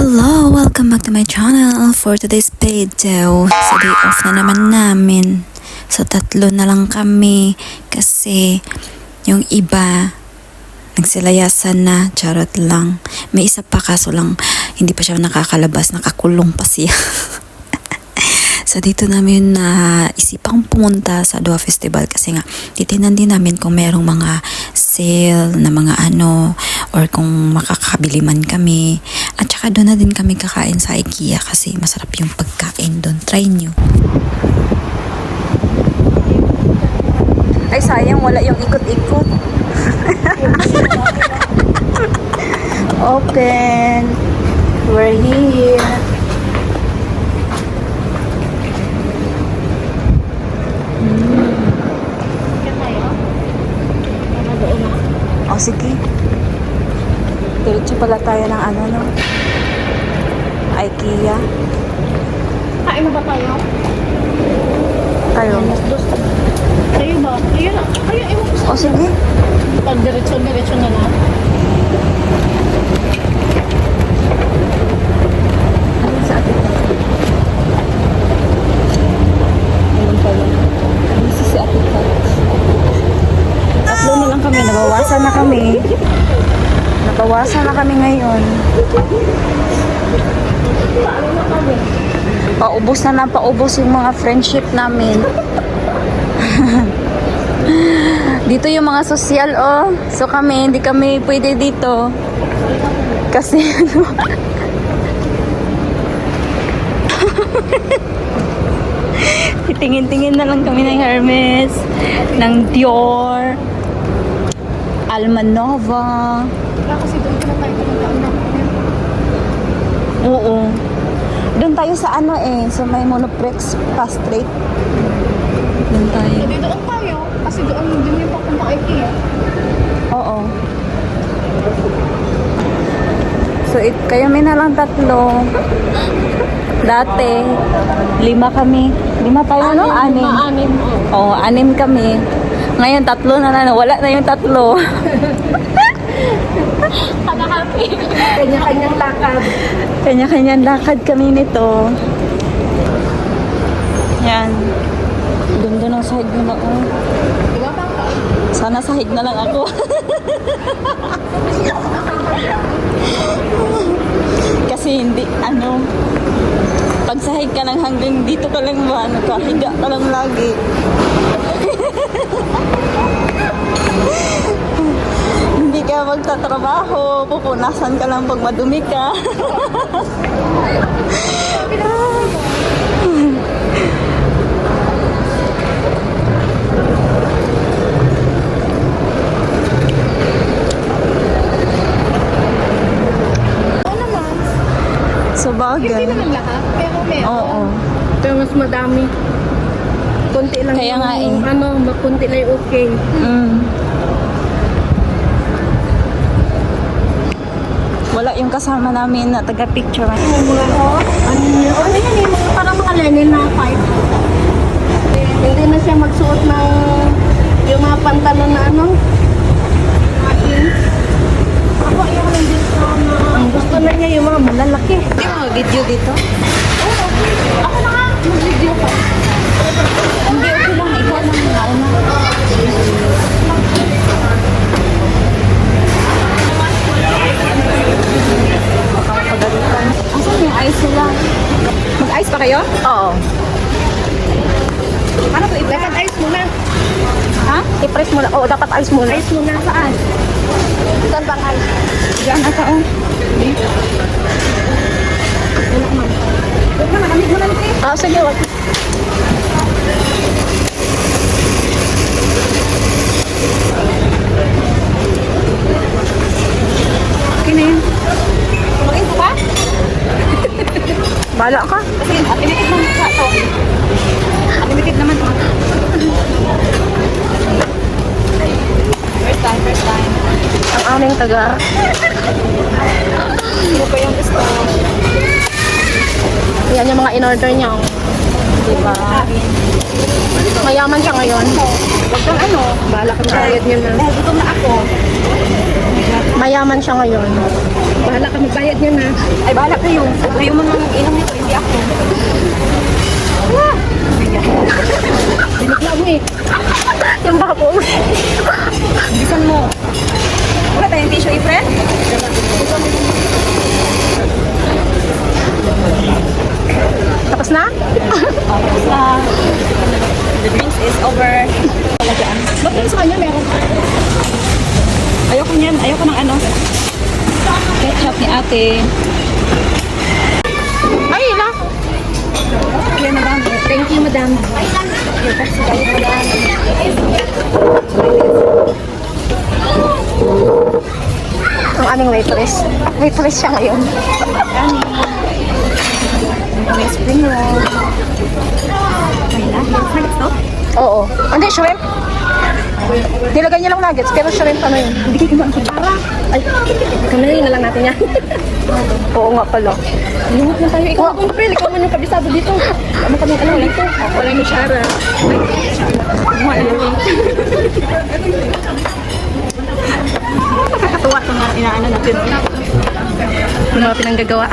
Hello! Welcome back to my channel for today's video. So day off na naman namin. So tatlo na lang kami kasi yung iba nagsilayasan na, charot lang. May isa pa kaso lang hindi pa siya nakakalabas, nakakulong pa siya. So dito namin na isipang pumunta sa Dua Festival kasi nga titinan din namin kung merong mga sale na mga ano or kung makakabili man kami. At saka doon na din kami kakain sa IKEA kasi masarap yung pagkain doon. Try nyo. Ay sayang wala yung ikot-ikot. Open. We're here. O sige. Diretso pala tayo ng ano no? IKEA. Kain na ba tayo? Tayo. Kayo ba? Kayo na. Kayo, ewan ko sa... O sige. Pag diretso na lang. Ano sa atin? Ayun pala. Busy si Ate Kat. Tatlo na lang kami. Nabawasan na kami. Nabawasan na kami ngayon. Paano na kami? Paubos na lang paubos yung mga friendship namin. Dito yung mga sosyal, oh. So kami, hindi kami pwede dito. Kasi ano... Tingin-tingin na lang kami ng Hermes, ng Dior, Almanova. Wala kasi doon ka na tayo pinagdaan na. Oo. Doon tayo sa ano sa may Monoprex Fast Rate. Doon tayo. Hindi doon tayo. Kasi doon din yung papunta IKEA. Oo. So, kami na lang tatlo. Dati, 5 kami. 5 tayo, no? 6. Maanim. Oo, 6 kami. Ngayon, 3 na lang. Wala na yung 3. Kalahati. Kanya-kanyang lakad. Kanya-kanyang lakad kami nito. Yan. Ganda ng sahig nila. Oh. Diba ba ka? Sana sahig na lang ako. Kasi hindi, pag sahig ka lang hanggang dito ka lang ba, nakahiga ka lang lagi. Hindi ka magtatrabaho, pupunasan ka lang pag madumi ka. So Hindi bagay. naman lahat. Pero meron. Oo. Pero mas madami. Kunti lang Kaya nga kunti lang yung okay. Wala yung kasama namin na taga-picture. Yung mga, ano yan yung mga parang mga Lenin na fight. Hindi na siya magsuot ng yung mga pantalon na Ako ayaw lang dito na ang gusto na niya yung mga malalaki. Hindi mo video dito? Ako na nga, mag-video pa. Hindi, okay lang. Ikaw lang nauna. Baka mapagalitan. Asan yung ice nila? Mag-ice pa kayo? Oo. Ano to? Dapat ice muna. Ha? I-press muna. Oo, dapat ice muna. Ice muna. Saan? Saan bang ice? Diyan na ka, oh. Huwag na, malamig mo na nito eh. Sige, wag. Okay na yun. Kumain ko ba? Bala ka. Kasi limited naman sa ito. Limited naman. First time. Ang aming taga. Ano pa yung gusto? Yan yung mga in-order niya. Diba? Mayaman siya ngayon. Huwag kang Bahala ka na. Bayad niyo na. Dahil gutom na ako. Mayaman siya ngayon. Bahala ka magbayad niya na. Ay, bahala kayo. Kayo man inom nito, hindi ako. Binigla mo eh. Yung bako. Bilisan mo. Wala tayong tissue, friend? Tapos na? Sa the drinks is over. Ba't yung sa kanya meron? Ayoko niyan. Ayoko ng ano. Ketchup ni ate. Ay, ila. Yan na lang. Thank you, madam. Ang aming waitress. Waitress siya ngayon. May spring roll. May nuggets to? Oo. Hindi, shrimp. Nilagay niya lang nuggets, pero shrimp ano yun? Hindi kayo ba ang para? Ay, kamay na lang natin yan. Oo nga pala. Lumot na tayo. Ikaw akong papel, ikaw man yung kabisado dito. Ano kami alam dito? Wala yung kutsara. Nakakatuwa itong mga inaano natin. Yung mga pinanggagawa.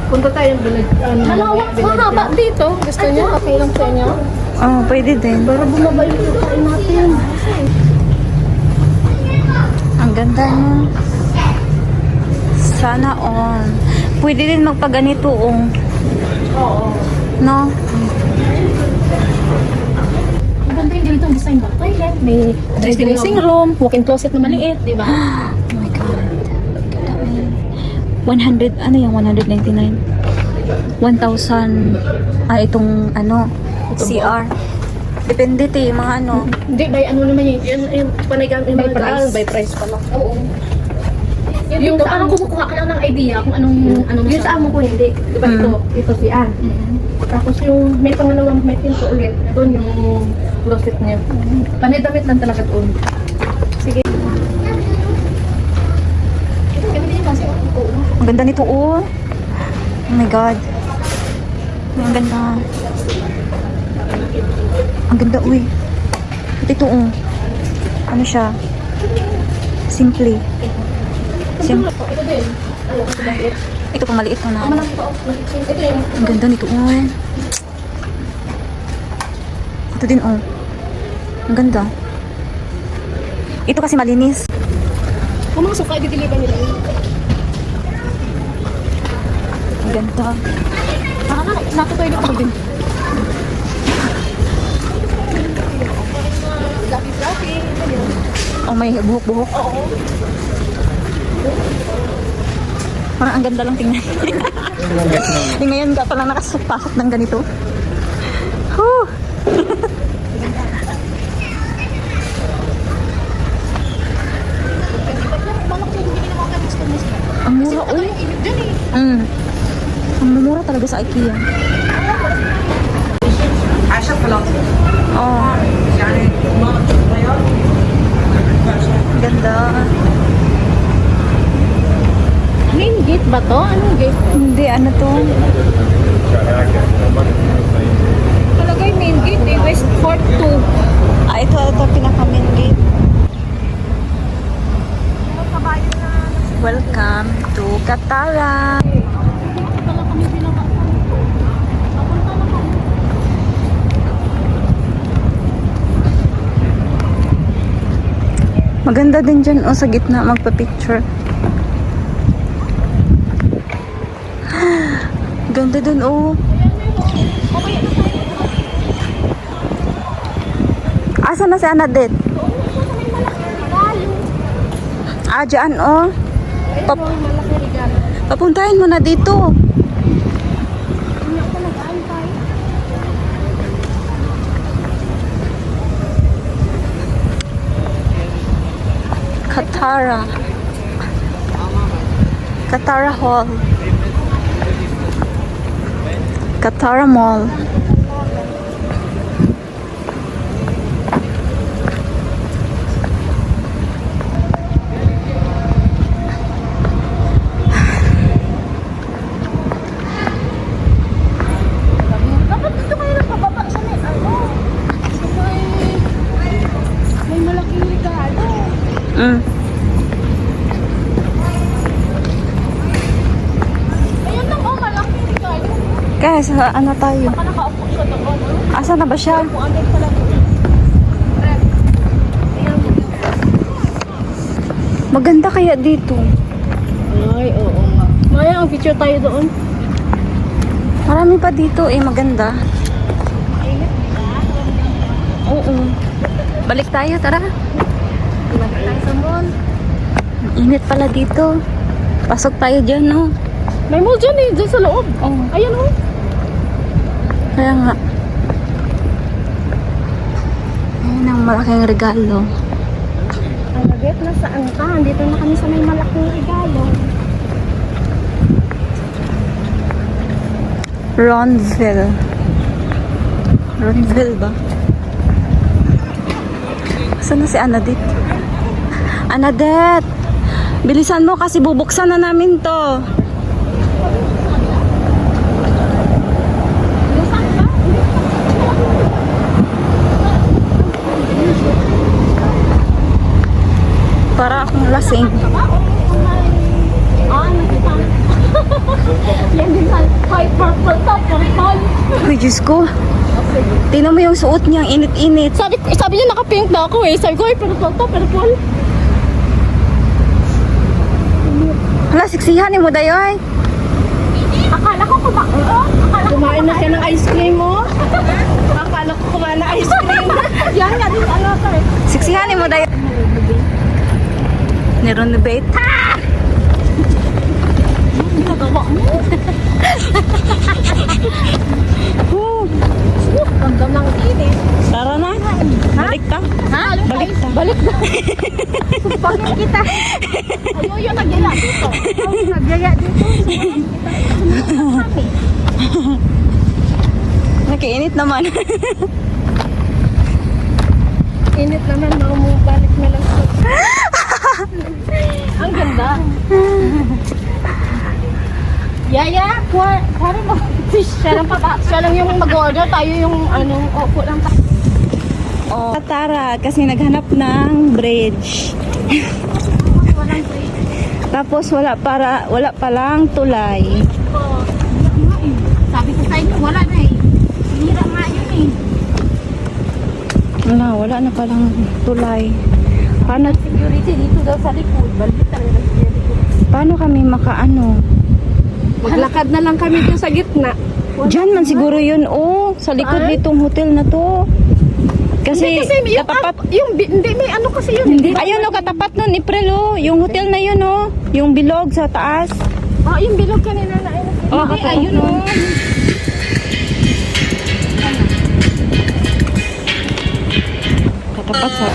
Punta tayong bilag. Malawak, mahaba dito. Gusto niya? Okay lang sa inyo? Oh, pwede din. Para bumaba yung kain natin. Ang ganda no. Sana all. Pwede din magpaganito Oo. no? Ang ganda yung ganitong design ba? Toilet, may dressing room, walk-in closet na maliit, di ba? Oh my God. 100, ano yung 199? 1,000, itong ano, CR. Depende te, mga ano. Hindi, by ano naman yung panagamit yung By mga price. by price pala. Oo. Yung parang kumukuha ka lang ng idea kung anong yung sa amo ko hindi. Di ba ito si Ann. Tapos yung may pangalawang may pinto ulit. Doon yung closet niya. Panidamit lang talaga doon. Sige. Ganun din yung kasi oo. Ang ganda nito oh. Oh my God. Ang ganda. Ang ganda uy. Ito oh. Ano siya? Simple. Simple. Ito din. Ano, ito bakit? Ito pang maliit na. Malaki pa. Ito yung Ang ganda nito oh. Ito din oh. Ang ganda. Ito kasi malinis. kung mga suka, i-deliver nila yun. Ang ganda. Nato-toilet ako din. Oh, may buhok-buhok. Oo. Parang ang ganda lang tingnan. Yung ngayon ka palang nakasapasok ng ganito. Whew. Ang mura, uy. Ang mura talaga sa IKEA. Oh. Ganda. Main gate ba to? Anong gate? Hindi, ano to? Talagay main gate eh. West Fort 2. Ito pinaka-main gate. Welcome to Katara. Maganda din dyan sa gitna magpa-picture. Ganda dun Asa na si Anadet? Dyan papuntahin mo na dito. Katara Hall. Katara Mall. sa ano tayo. Baka nakaupo siya doon. Asa na ba siya? Kung andun pala doon. Maganda kaya dito. Ay, oo nga. Maya, ang picture tayo doon. Marami pa dito maganda. Oo. Balik tayo, tara. Balik tayo sa mall. Ang init pala dito. Pasok tayo dyan, no? May mall dyan eh, dyan sa loob. Oo. Ayan oh. Kaya nga. Ayun ang malaking regalo. Ang nagit na saan ka? Dito na kami sa may malaking regalo. Ronville. Ronville ba? Saan na si Anadette? Anadette! Bilisan mo kasi bubuksan na namin to. Para akong lasing. Nakita. Yan din sa white purple top, purple. Uy, Diyos ko. Tingnan mo yung suot niya, ang init-init. Sabi niya naka-pink na ako eh. Sabi ko, ay, purple top, purple. Hala, siksihan mo dayo ay. Akala ko kumain na siya ng ice cream mo. Akala ko kumain na ice cream. Yan nga din, ano to eh. Siksihan mo dayo. Nirenovate. Nagawa mo. Ramdam ng init. Tara na. Balik ka. Ha? Balik na. Balik na. Sumpangin kita. Ayaw yung nagyaya dito. Ayaw nagyaya dito. Nakiinit naman. Init naman, balik na lang. Ang ganda. Yaya, kuha mo fish. Siya lang yung mag-order. Tayo yung opo lang. Oh. Tara, kasi naghanap ng bridge. Walang fish. Tapos wala palang tulay. Sabi ko sa inyo, wala na eh. Hira nga yun eh. Wala na palang tulay. Paano Security dito daw sa likod. Balbit talaga ng security. paano kami makaano? Maglakad na lang kami dito sa gitna. Diyan man siguro yun, sa likod Saan? nitong hotel na to. Kasi, Hindi kasi katapat, hindi may ano kasi yun. hindi, ayun katapat nun, April yung hotel na yun yung bilog sa taas. Yung bilog kanina na ayun. Katapat ayun nun. Katapat sa...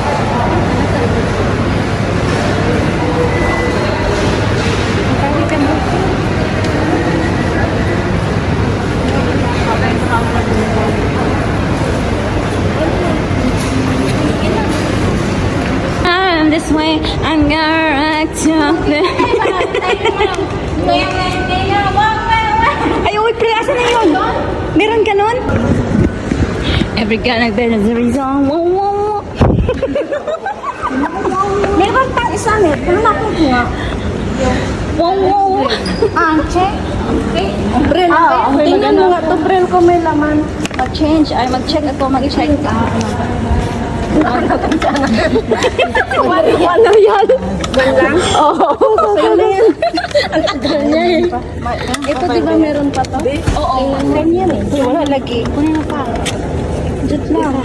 I'm this way, I'm gonna act something. Ay, uy, prasa na yun. Meron ka nun? Every guy like that is a reason. Wow, wow. Meron pang isa meron na ako nga. Wow, wow. Check. Okay. Brel. Okay, Tingnan mo nga to Brel ko may laman. Mag-change. Ay, mag-check ako. Mag-check. Wala yan. Lang? Oo. Sa'yo na yan. Ang tagal niya eh. Ito di ba meron pa to? Oo. Ganyan eh. Wala lagi. Kunin na pa. Just lang.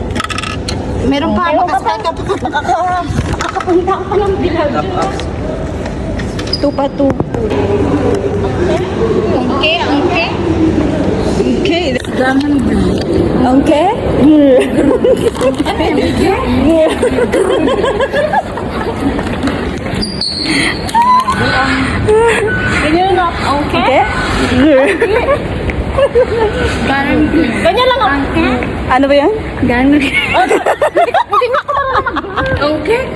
Meron pa. Makakapunta ka pa ng bilag. 2 pa 2. Okay. Okay. Okay? Ganyan na. Okay? Ganyan lang ako. Ano ba yan? Hindi nga ako marunong. Okay?